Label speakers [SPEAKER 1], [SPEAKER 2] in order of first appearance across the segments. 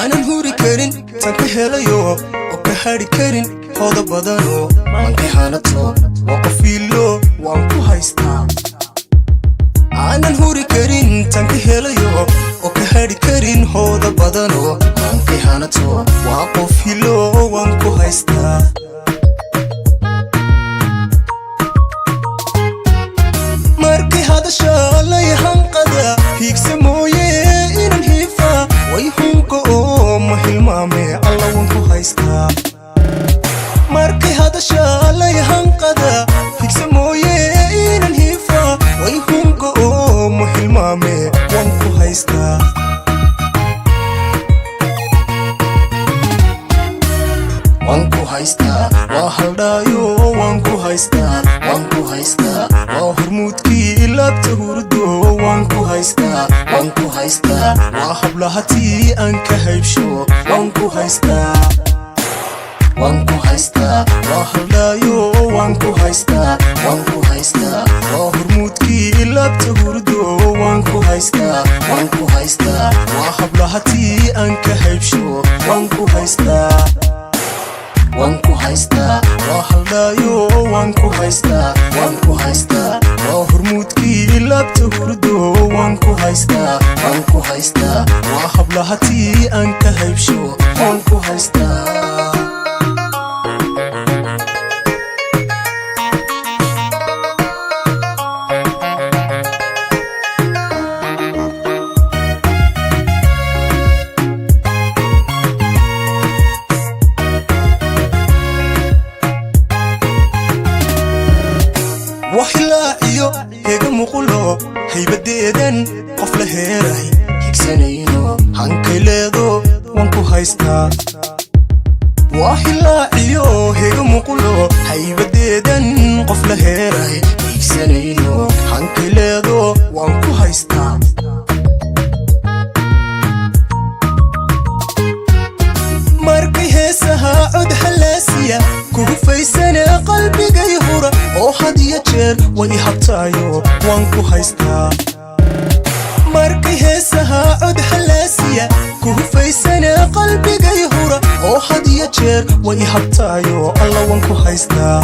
[SPEAKER 1] aanan huri karin tan ka helayo oo ka hari karin hooda badano mankay hanato waa qofiilo waan ku haystaa aanan huri karin tan ka helayo oo ka hari karin hooda badano mankay hanato waa qofiilo waan ku haystaa markay hadasha la yahanqada hiigsa mooye inan hiifa way hunka oo ma hilmaame alla waan ku haystaa markay hadasha la yahanqada hiigsa mooye inan hiifa way hunka oo ma hilmaame waan ku haystaa waan ku haystaa waa haldhaayo waan ku haystaa waan ku haystaa waa hormuudkii laabta hurdo waan ku haystaa waan ku haystaa waa hablahatii aan ka haybsho waan ku haystaa waan ku haystaa waa haldhaayo waan ku haystaa waan ku haystaa waa hormuudkii laabta hurdo waan ku haystaa waan ku haystaa waa hablahatii aan ka haybsho waan ku haystaa waan ku haystaa waa haldhaayo waan ku haystaa waan ku haystaa waa hormuudkii laabta hurdo waan ku haystaa waan ku haystaa waa hablahatii aan ka haybsho waan ku haystaa وحلاعيو هيغا مقولو هيبديدن قف لهيراي هيكسانينو هانكي ليدو وانكو هايستا وحلاعيو هيغا مقولو هيبديدن قف لهيراي هيكسانينو هانكي ليدو وانكو هايستا markay heesaha cod halaasiya kugu faysana qalbiga yahura oo had iyo jeer way habtaayo waan ku haystaa markay heesaha cod halaasiya kugu faysana qalbiga yahura oo had iyo jeer way habtaayo alla waan ku haystaa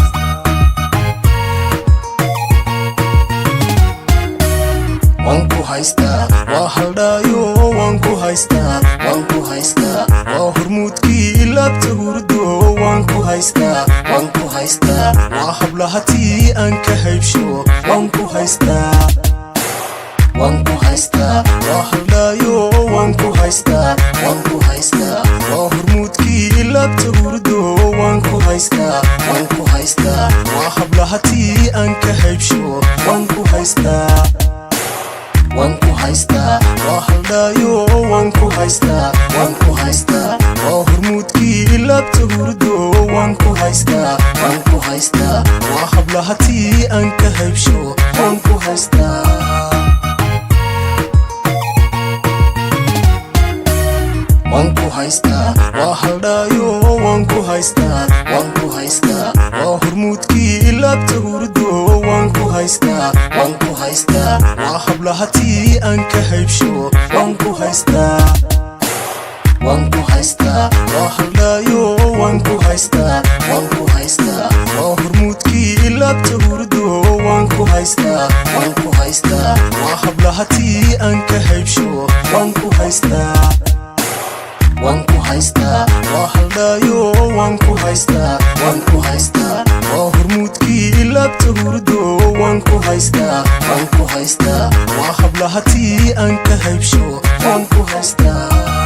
[SPEAKER 1] waan ku haystaa waa haldhaayo waan ku haystaa waan ku haystaa waa hormuudkii laabta hurdo waan ku haystaa waan ku haystaa waa hablahatii aan ka haybsho waan ku haystaa waan ku haystaa waa haldhaayo waan ku haystaa waan ku haystaa waa hormuudkii laabta hurdo waan ku haystaa waan ku haystaa waa hablahatii aan ka haybsho waan ku haystaa waan ku haystaa waa haldhaayo waan ku haystaa waan ku haystaa waa hormuudkii laabta hurdo waan ku haystaa waan ku haystaa waa hablahatii aan ka haybsho waan ku haystaa waan ku haystaa waa haldhaayo waan ku haystaa waan ku haystaa waa hormuudkii laabta hurdo waan ku haystaa waan ku haystaa waa hablahatii aan ka haybsho waan ku haystaa waan ku haystaa waa haldhaayo waan ku haystaa waan ku haystaa waa hormuudkii laabta hurdo waan ku haystaa waan ku haystaa waa hablahatii aan ka haybsho waan ku haystaa waan ku haystaa waa haldhaayo waan ku haystaa waan ku haystaa waa hormuudkii laabta hurdo waan ku haystaa waan ku haystaa waa hablahatii aan ka haybsho waan ku haystaa